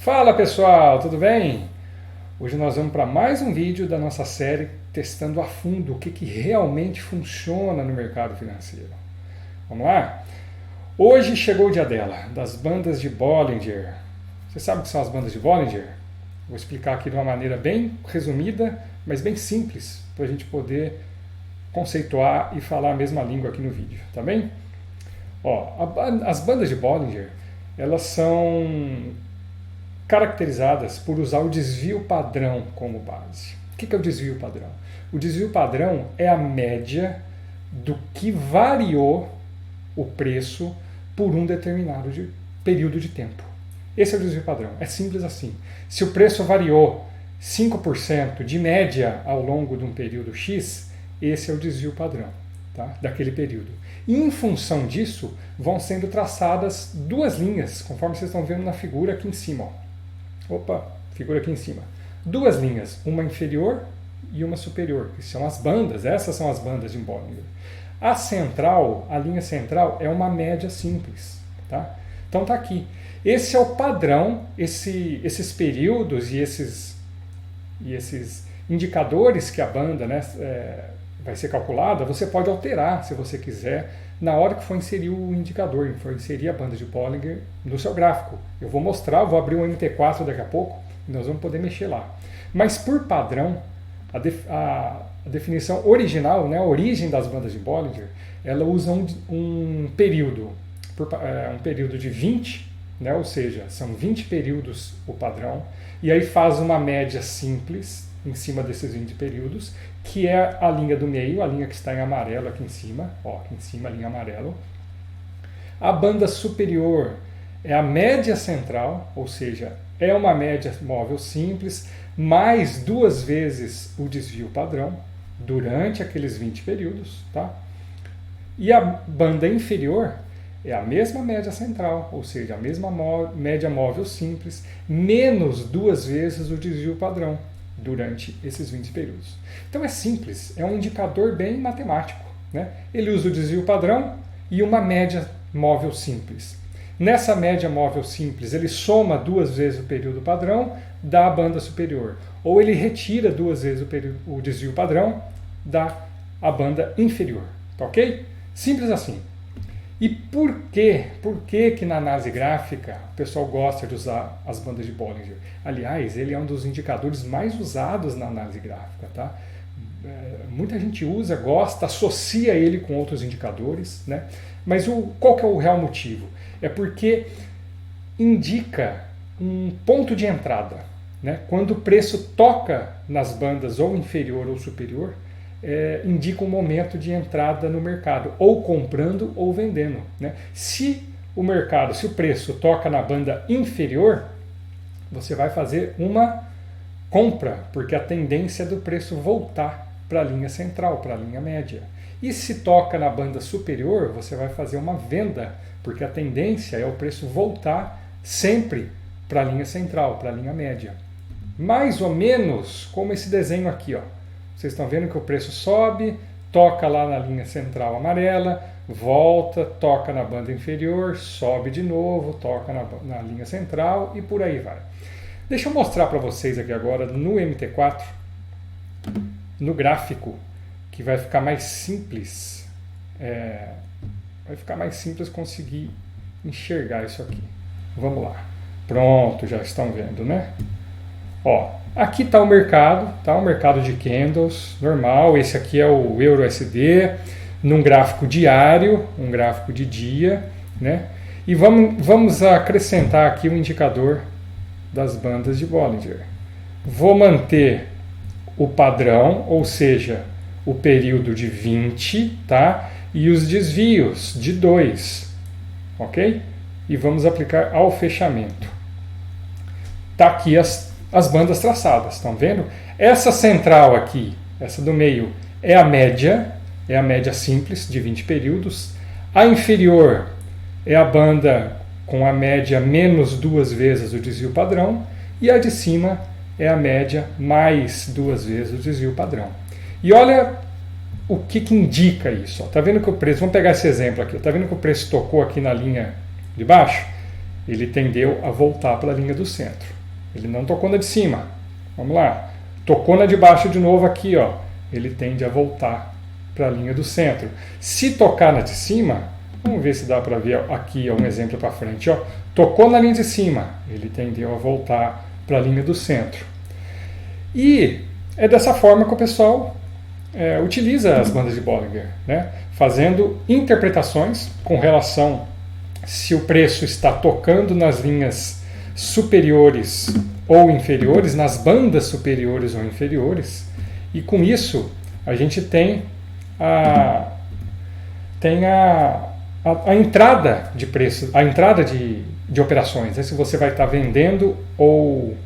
Fala pessoal, tudo bem? Hoje nós vamos para mais um vídeo da nossa série testando a fundo o que realmente funciona no mercado financeiro. Vamos lá? Hoje chegou o dia dela, das bandas de Bollinger. Você sabe o que são as bandas de Bollinger? Vou explicar aqui de uma maneira bem resumida, mas bem simples, para a gente poder conceituar e falar a mesma língua aqui no vídeo, tá bem? As bandas de Bollinger, elas são caracterizadas por usar o desvio padrão como base. O que é o desvio padrão? O desvio padrão é a média do que variou o preço por um determinado período de tempo. Esse é o desvio padrão. É simples assim. Se o preço variou 5% de média ao longo de um período X, esse é o desvio padrão, tá? Daquele período. E em função disso, vão sendo traçadas duas linhas, conforme vocês estão vendo na figura aqui em cima. Figura aqui em cima. Duas linhas, uma inferior e uma superior, que são as bandas. Essas são as bandas de Bollinger. A central, a linha central, é uma média simples, tá? Então tá aqui. Esse é o padrão, esses períodos e esses indicadores que a banda, né, vai ser calculada, você pode alterar, se você quiser, na hora que for inserir o indicador, for inserir a banda de Bollinger no seu gráfico. Eu vou mostrar, vou abrir um MT4 daqui a pouco, e nós vamos poder mexer lá. Mas por padrão, a definição original, né, a origem das bandas de Bollinger, ela usa um período de 20, né, ou seja, são 20 períodos o padrão, e aí faz uma média simples em cima desses 20 períodos, que é a linha do meio, a linha que está em amarelo aqui em cima, aqui em cima a linha amarelo. A banda superior é a média central, ou seja, é uma média móvel simples, mais duas vezes o desvio padrão, durante aqueles 20 períodos, tá? E a banda inferior é a mesma média central, ou seja, a mesma média móvel simples, menos duas vezes o desvio padrão, durante esses 20 períodos. Então é simples, é um indicador bem matemático, né? Ele usa o desvio padrão e uma média móvel simples. Nessa média móvel simples, ele soma duas vezes o período padrão da banda superior, ou ele retira duas vezes o desvio padrão da banda inferior, tá ok? Simples assim. E por que na análise gráfica o pessoal gosta de usar as bandas de Bollinger? Aliás, ele é um dos indicadores mais usados na análise gráfica, tá? Muita gente usa, gosta, associa ele com outros indicadores, né? Mas qual que é o real motivo? É porque indica um ponto de entrada, né? Quando o preço toca nas bandas ou inferior ou superior, indica um momento de entrada no mercado, ou comprando ou vendendo, né? Se o preço toca na banda inferior, você vai fazer uma compra, porque a tendência é do preço voltar para a linha central, para a linha média. E se toca na banda superior, você vai fazer uma venda, porque a tendência é o preço voltar sempre para a linha central, para a linha média. Mais ou menos como esse desenho aqui, ó. Vocês estão vendo que o preço sobe, toca lá na linha central amarela, volta, toca na banda inferior, sobe de novo, toca na linha central e por aí vai. Deixa eu mostrar para vocês aqui agora no MT4, no gráfico, que vai ficar mais simples. Vai ficar mais simples conseguir enxergar isso aqui. Vamos lá. Pronto, já estão vendo, né? Aqui está o mercado, tá? O mercado de candles, normal. Esse aqui é o EURUSD, num gráfico diário, um gráfico de dia, né? E vamos acrescentar aqui o indicador das bandas de Bollinger. Vou manter o padrão, ou seja, o período de 20, tá? E os desvios de 2, ok? E vamos aplicar ao fechamento. Tá aqui as bandas traçadas, estão vendo? Essa central aqui, essa do meio, é a média simples de 20 períodos. A inferior é a banda com a média menos duas vezes o desvio padrão, e a de cima é a média mais duas vezes o desvio padrão. E olha o que indica isso. Está vendo que o preço, vamos pegar esse exemplo aqui, está vendo que o preço tocou aqui na linha de baixo? Ele tendeu a voltar para a linha do centro. ele não tocou na de cima. Vamos lá. Tocou na de baixo de novo aqui, ó. Ele tende a voltar para a linha do centro. Se tocar na de cima, vamos ver se dá para ver aqui um exemplo para frente, ó. Tocou na linha de cima, ele tendeu a voltar para a linha do centro. E é dessa forma que o pessoal utiliza as bandas de Bollinger, né? Fazendo interpretações com relação se o preço está tocando nas linhas superiores ou inferiores, nas bandas superiores ou inferiores, e com isso a gente tem a entrada de preço, a entrada de operações, né? Se você vai estar vendendo ou...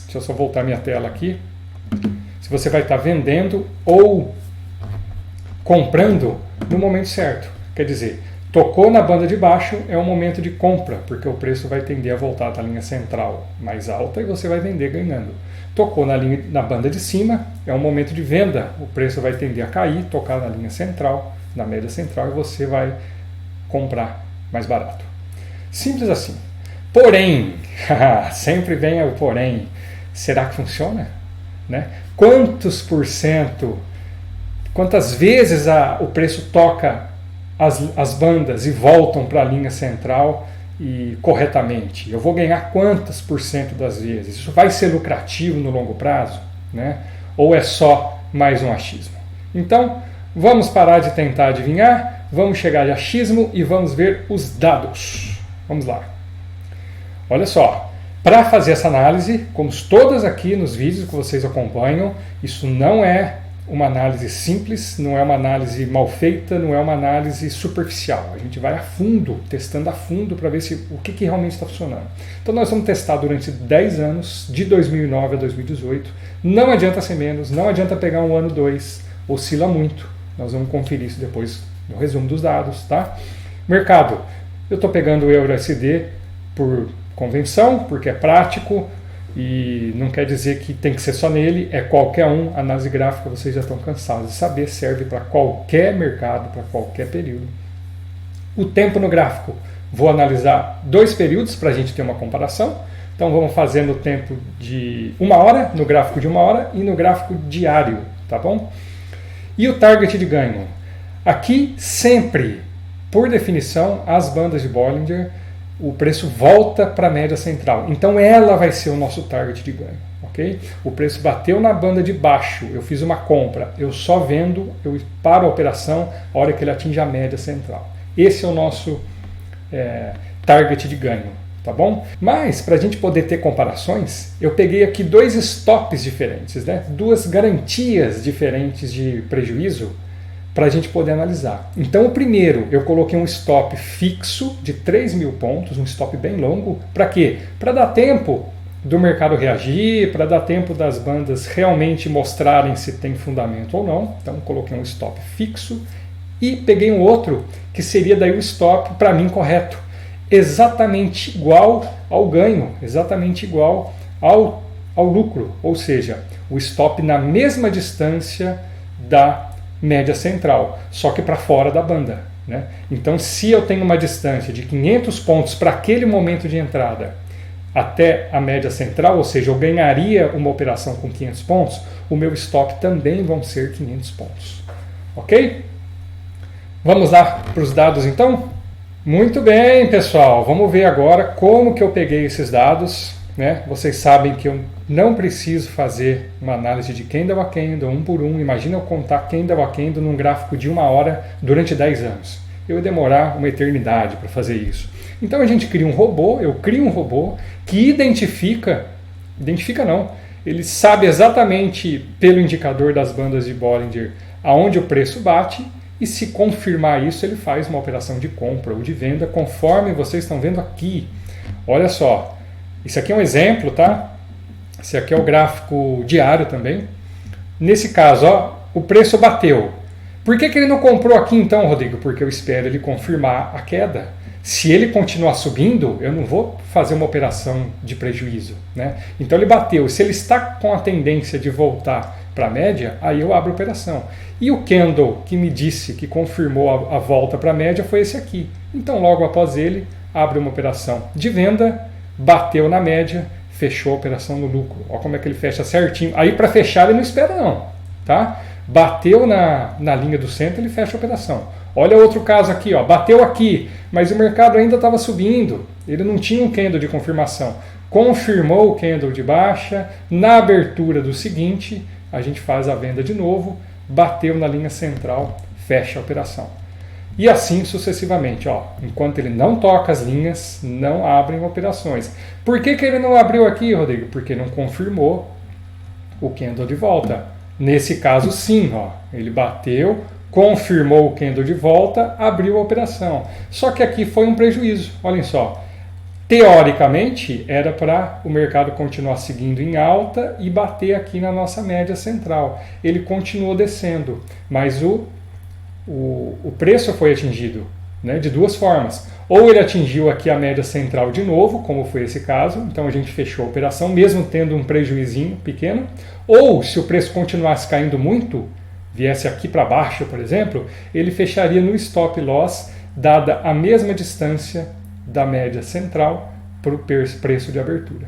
Deixa eu só voltar minha tela aqui. Se você vai estar vendendo ou comprando no momento certo. Quer dizer, tocou na banda de baixo é um momento de compra, porque o preço vai tender a voltar da linha central mais alta e você vai vender ganhando. Tocou na banda de cima é um momento de venda, o preço vai tender a cair, tocar na linha central, na média central, e você vai comprar mais barato. Simples assim. Porém, sempre vem o porém, será que funciona? Né? Quantas vezes o preço toca as bandas e voltam para a linha central e corretamente? Eu vou ganhar quantas por cento das vezes? Isso vai ser lucrativo no longo prazo? Né? Ou é só mais um achismo? Então, vamos parar de tentar adivinhar, vamos chegar de achismo e vamos ver os dados. Vamos lá. Olha só. Para fazer essa análise, como todas aqui nos vídeos que vocês acompanham, isso não é uma análise simples, não é uma análise mal feita, não é uma análise superficial. A gente vai a fundo, testando a fundo para ver o que realmente está funcionando. Então nós vamos testar durante 10 anos, de 2009 a 2018. Não adianta ser menos, não adianta pegar um ano 2, oscila muito. Nós vamos conferir isso depois no resumo dos dados, tá? Mercado, eu estou pegando o EURUSD por convenção, porque é prático e não quer dizer que tem que ser só nele, é qualquer um. Análise gráfica vocês já estão cansados de saber, serve para qualquer mercado, para qualquer período. O tempo no gráfico, vou analisar 2 períodos para a gente ter uma comparação. Então vamos fazer no tempo de 1 hora, no gráfico de 1 hora e no gráfico diário, tá bom? E o target de ganho? Aqui sempre, por definição, as bandas de Bollinger, o preço volta para a média central. Então ela vai ser o nosso target de ganho. Okay? O preço bateu na banda de baixo, eu fiz uma compra, eu só vendo, eu paro a operação a hora que ele atinge a média central. Esse é o nosso target de ganho. Tá bom? Mas, para a gente poder ter comparações, eu peguei aqui 2 stops diferentes, né? 2 garantias diferentes de prejuízo, para a gente poder analisar. Então, o primeiro, eu coloquei um stop fixo de 3.000 pontos, um stop bem longo. Para quê? Para dar tempo do mercado reagir, para dar tempo das bandas realmente mostrarem se tem fundamento ou não. Então, coloquei um stop fixo e peguei um outro que seria daí o stop, para mim, correto. Exatamente igual ao ganho, exatamente igual ao lucro. Ou seja, o stop na mesma distância da média central, só que para fora da banda, né? Então, se eu tenho uma distância de 500 pontos para aquele momento de entrada até a média central, ou seja, eu ganharia uma operação com 500 pontos, o meu stop também vão ser 500 pontos. Ok? Vamos lá para os dados então? Muito bem, pessoal. Vamos ver agora como que eu peguei esses dados, né? Vocês sabem que eu não preciso fazer uma análise de candle a candle, um por um. Imagina eu contar candle a candle num gráfico de 1 hora durante 10 anos. Eu ia demorar uma eternidade para fazer isso. Então a gente cria um robô, eu crio um robô que identifica não, ele sabe exatamente pelo indicador das bandas de Bollinger aonde o preço bate, e se confirmar isso, ele faz uma operação de compra ou de venda, conforme vocês estão vendo aqui. Olha só, isso aqui é um exemplo, tá? Esse aqui é o gráfico diário também. Nesse caso, ó, o preço bateu. Por que ele não comprou aqui então, Rodrigo? Porque eu espero ele confirmar a queda. Se ele continuar subindo, eu não vou fazer uma operação de prejuízo, né? Então ele bateu. Se ele está com a tendência de voltar para a média, aí eu abro a operação. E o candle que me disse, que confirmou a volta para a média, foi esse aqui. Então logo após ele, abre uma operação de venda, bateu na média, fechou a operação no lucro. Olha como é que ele fecha certinho. Aí para fechar ele não espera não, tá? Bateu na linha do centro, ele fecha a operação. Olha outro caso aqui, ó, bateu aqui, mas o mercado ainda estava subindo, ele não tinha um candle de confirmação. Confirmou o candle de baixa, na abertura do seguinte, a gente faz a venda de novo, bateu na linha central, fecha a operação. E assim sucessivamente, ó, enquanto ele não toca as linhas, não abrem operações. Por que ele não abriu aqui, Rodrigo? Porque não confirmou o candle de volta. Nesse caso sim, ó, ele bateu, confirmou o candle de volta, abriu a operação. Só que aqui foi um prejuízo, olhem só. Teoricamente, era para o mercado continuar seguindo em alta e bater aqui na nossa média central. Ele continuou descendo, mas o preço foi atingido, né, de duas formas. Ou ele atingiu aqui a média central de novo, como foi esse caso, então a gente fechou a operação, mesmo tendo um prejuizinho pequeno. Ou, se o preço continuasse caindo muito, viesse aqui para baixo, por exemplo, ele fecharia no stop loss, dada a mesma distância da média central para o preço de abertura.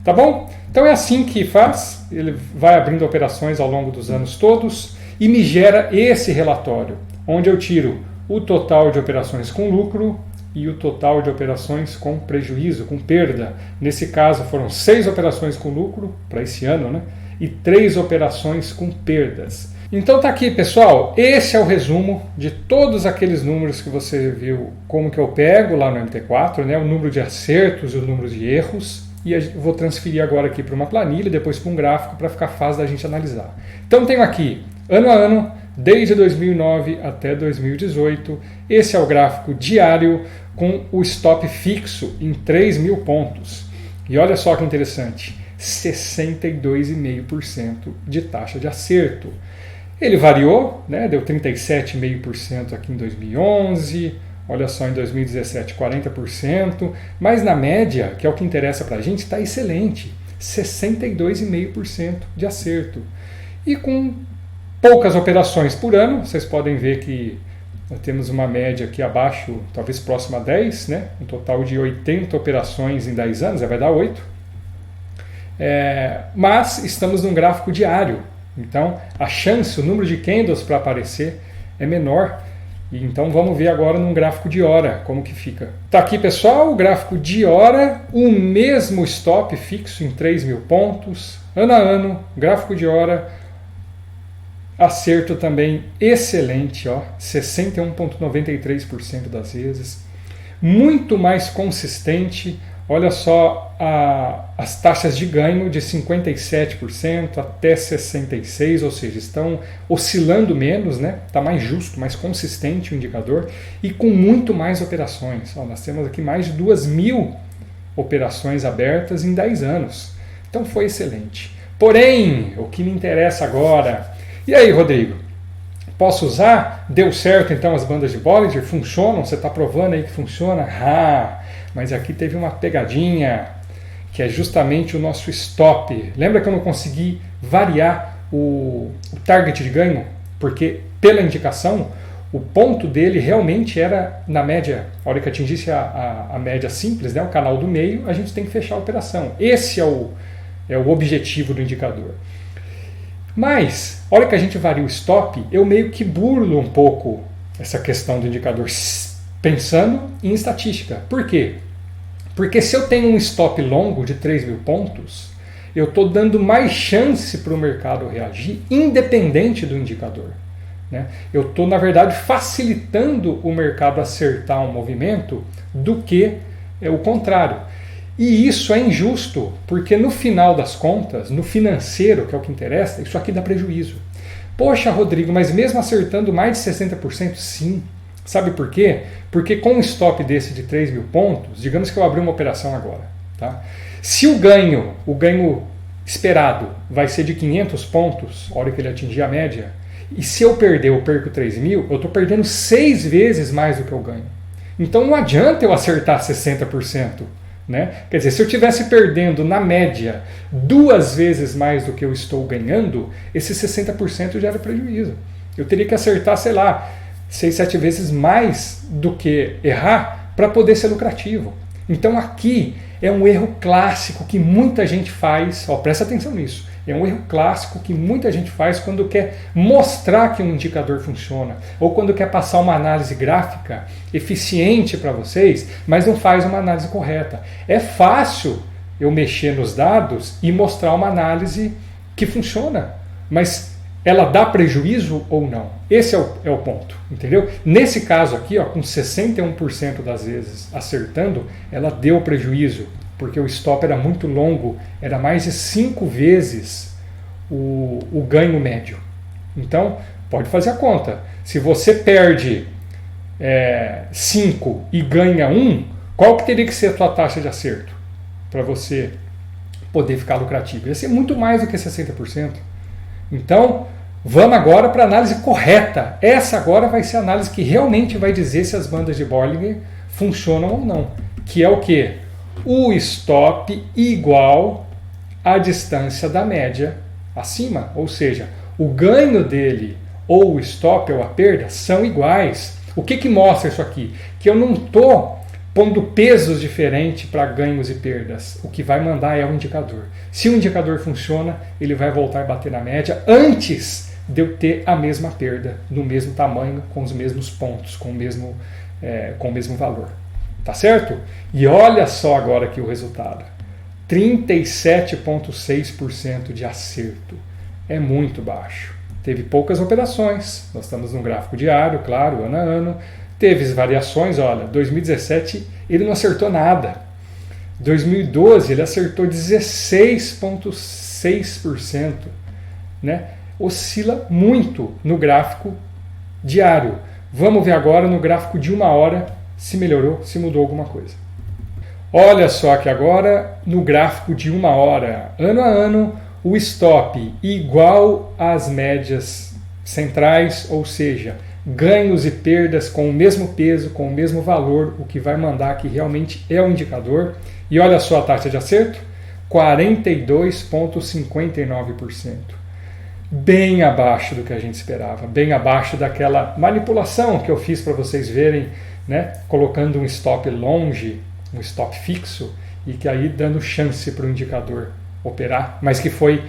Tá bom? Então é assim que faz, ele vai abrindo operações ao longo dos anos todos e me gera esse relatório, onde eu tiro o total de operações com lucro e o total de operações com prejuízo, com perda. Nesse caso foram 6 operações com lucro para esse ano, né? E 3 operações com perdas. Então tá aqui, pessoal, esse é o resumo de todos aqueles números que você viu, como que eu pego lá no MT4, né, o número de acertos e o número de erros, e eu vou transferir agora aqui para uma planilha, depois para um gráfico, para ficar fácil da gente analisar. Então tenho aqui, ano a ano, desde 2009 até 2018, esse é o gráfico diário com o stop fixo em 3.000 pontos. E olha só que interessante, 62,5% de taxa de acerto. Ele variou, né, deu 37,5% aqui em 2011, olha só em 2017 40%, mas na média, que é o que interessa para a gente, está excelente, 62,5% de acerto. E com poucas operações por ano, vocês podem ver que nós temos uma média aqui abaixo, talvez próxima a 10, né, um total de 80 operações em 10 anos, vai dar 8. Mas estamos num gráfico diário. Então, a chance, o número de candles para aparecer é menor. E então, vamos ver agora num gráfico de hora como que fica. Tá aqui, pessoal, o gráfico de hora, o mesmo stop fixo em 3.000 pontos, ano a ano, gráfico de hora, acerto também excelente, ó, 61,93% das vezes. Muito mais consistente. Olha só as taxas de ganho de 57% até 66%, ou seja, estão oscilando menos, né? Está mais justo, mais consistente o indicador e com muito mais operações. Ó, nós temos aqui mais de 2.000 operações abertas em 10 anos. Então foi excelente. Porém, o que me interessa agora... E aí, Rodrigo? Posso usar? Deu certo então as bandas de Bollinger? Funcionam? Você está provando aí que funciona? Mas aqui teve uma pegadinha, que é justamente o nosso stop. Lembra que eu não consegui variar o target de ganho? Porque pela indicação, o ponto dele realmente era na média. A hora que atingisse a média simples, né, o canal do meio, a gente tem que fechar a operação. Esse é o objetivo do indicador. Mas, a hora que a gente varia o stop, eu meio que burlo um pouco essa questão do indicador, pensando em estatística. Por quê? Porque se eu tenho um stop longo de 3.000 pontos, eu estou dando mais chance para o mercado reagir, independente do indicador, né? Eu estou, na verdade, facilitando o mercado acertar um movimento do que o contrário. E isso é injusto, porque no final das contas, no financeiro, que é o que interessa, isso aqui dá prejuízo. Poxa, Rodrigo, mas mesmo acertando mais de 60%, sim. Sabe por quê? Porque com um stop desse de 3.000 pontos, digamos que eu abri uma operação agora, tá? Se o ganho esperado vai ser de 500 pontos, a hora que ele atingir a média, e se eu perder, eu perco 3.000, eu estou perdendo 6 vezes mais do que eu ganho. Então não adianta eu acertar 60%. Né? Quer dizer, se eu estivesse perdendo na média 2 vezes mais do que eu estou ganhando, esse 60% já era prejuízo. Eu teria que acertar, sei lá, 6, 7 vezes mais do que errar para poder ser lucrativo. Então aqui É um erro clássico que muita gente faz, ó, presta atenção nisso, é um erro clássico que muita gente faz quando quer mostrar que um indicador funciona, ou quando quer passar uma análise gráfica eficiente para vocês, mas não faz uma análise correta. É fácil eu mexer nos dados e mostrar uma análise que funciona, mas ela dá prejuízo ou não? Esse é o ponto, entendeu? Nesse caso aqui, ó, com 61% das vezes acertando, ela deu prejuízo, porque o stop era muito longo, era mais de 5 vezes o ganho médio. Então, pode fazer a conta. Se você perde 5 e ganha 1, qual que teria que ser a tua taxa de acerto para você poder ficar lucrativo? Ia ser muito mais do que 60%. Então, vamos agora para a análise correta. Essa agora vai ser a análise que realmente vai dizer se as bandas de Bollinger funcionam ou não. Que é o quê? O stop igual à distância da média acima. Ou seja, o ganho dele ou o stop ou a perda são iguais. O que mostra isso aqui? Que eu não estou pondo pesos diferentes para ganhos e perdas. O que vai mandar é o indicador. Se o indicador funciona, ele vai voltar a bater na média antes de eu ter a mesma perda, no mesmo tamanho, com os mesmos pontos, com o mesmo valor. Tá certo? E olha só agora aqui o resultado. 37,6% de acerto. É muito baixo. Teve poucas operações. Nós estamos no gráfico diário, claro, ano a ano. Teve variações, olha, 2017 ele não acertou nada. 2012 ele acertou 16,6%, né? Oscila muito no gráfico diário. Vamos ver agora no gráfico de 1 hora se melhorou, se mudou alguma coisa. Olha só que agora no gráfico de 1 hora, ano a ano, o stop igual às médias centrais, ou seja, ganhos e perdas com o mesmo peso, com o mesmo valor, o que vai mandar que realmente é o indicador. E olha só a taxa de acerto, 42,59%. Bem abaixo do que a gente esperava, bem abaixo daquela manipulação que eu fiz para vocês verem, né, colocando um stop longe, um stop fixo, e que aí dando chance para o indicador operar, mas que foi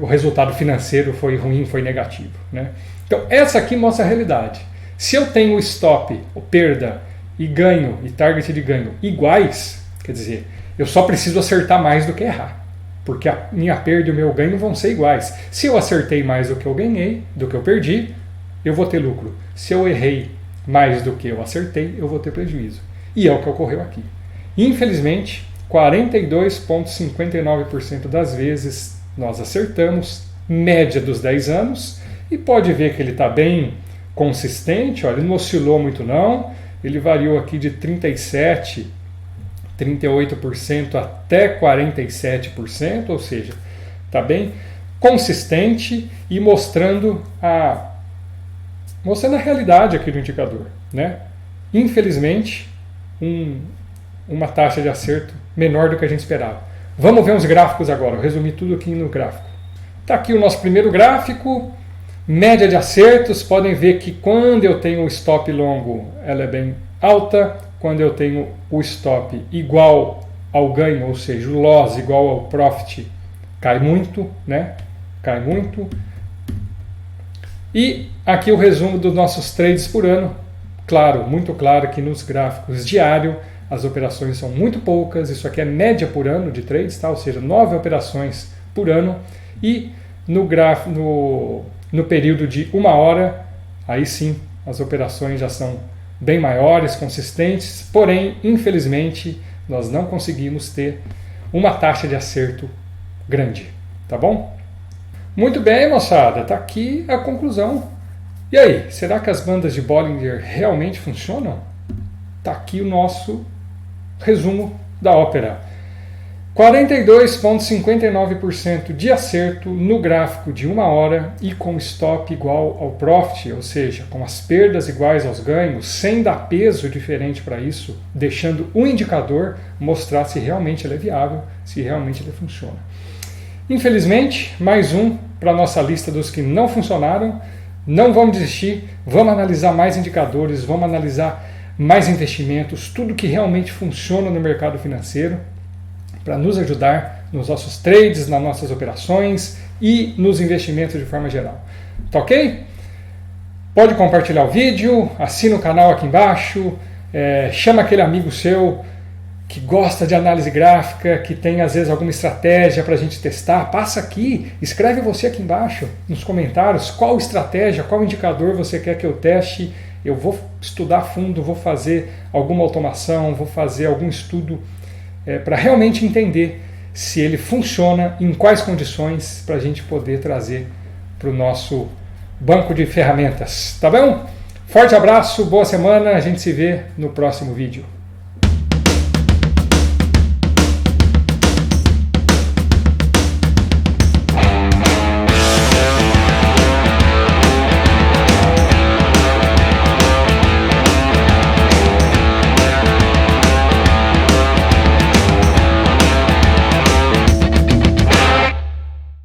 o resultado financeiro foi ruim, foi negativo, né? Então essa aqui mostra a realidade. Se eu tenho stop, perda e ganho e target de ganho iguais, quer dizer, eu só preciso acertar mais do que errar, porque a minha perda e o meu ganho vão ser iguais. Se eu acertei mais do que eu ganhei, do que eu perdi, eu vou ter lucro. Se eu errei mais do que eu acertei, eu vou ter prejuízo. E é o que ocorreu aqui. Infelizmente, 42,59% das vezes nós acertamos, média dos 10 anos, e pode ver que ele está bem consistente, olha, ele não oscilou muito não, ele variou aqui de 37%, 38% até 47%, ou seja, está bem consistente e mostrando a realidade aqui do indicador, né? Infelizmente, uma taxa de acerto menor do que a gente esperava. Vamos ver uns gráficos agora, eu resumi tudo aqui no gráfico. Está aqui o nosso primeiro gráfico, média de acertos, podem ver que quando eu tenho o stop longo, ela é bem alta, quando eu tenho o stop igual ao ganho, ou seja, o loss igual ao profit, cai muito, né? Cai muito. E aqui o resumo dos nossos trades por ano. Claro, muito claro que nos gráficos diário as operações são muito poucas, isso aqui é média por ano de trades, tá? Ou seja, 9 operações por ano. E no período de 1 hora, aí sim as operações já são bem maiores, consistentes, porém, infelizmente, nós não conseguimos ter uma taxa de acerto grande, tá bom? Muito bem, moçada, tá aqui a conclusão. E aí, será que as bandas de Bollinger realmente funcionam? Tá aqui o nosso resumo da ópera. 42,59% de acerto no gráfico de 1 hora e com stop igual ao profit, ou seja, com as perdas iguais aos ganhos, sem dar peso diferente para isso, deixando o indicador mostrar se realmente ele é viável, se realmente ele funciona. Infelizmente, mais um para a nossa lista dos que não funcionaram. Não vamos desistir, vamos analisar mais indicadores, vamos analisar mais investimentos, tudo que realmente funciona no mercado financeiro para nos ajudar nos nossos trades, nas nossas operações e nos investimentos de forma geral. Tá ok? Pode compartilhar o vídeo, assina o canal aqui embaixo, chama aquele amigo seu que gosta de análise gráfica, que tem às vezes alguma estratégia para a gente testar, passa aqui, escreve você aqui embaixo nos comentários qual estratégia, qual indicador você quer que eu teste. Eu vou estudar a fundo, vou fazer alguma automação, vou fazer algum estudo para realmente entender se ele funciona, em quais condições, para a gente poder trazer para o nosso banco de ferramentas. Tá bom? Forte abraço, boa semana, a gente se vê no próximo vídeo.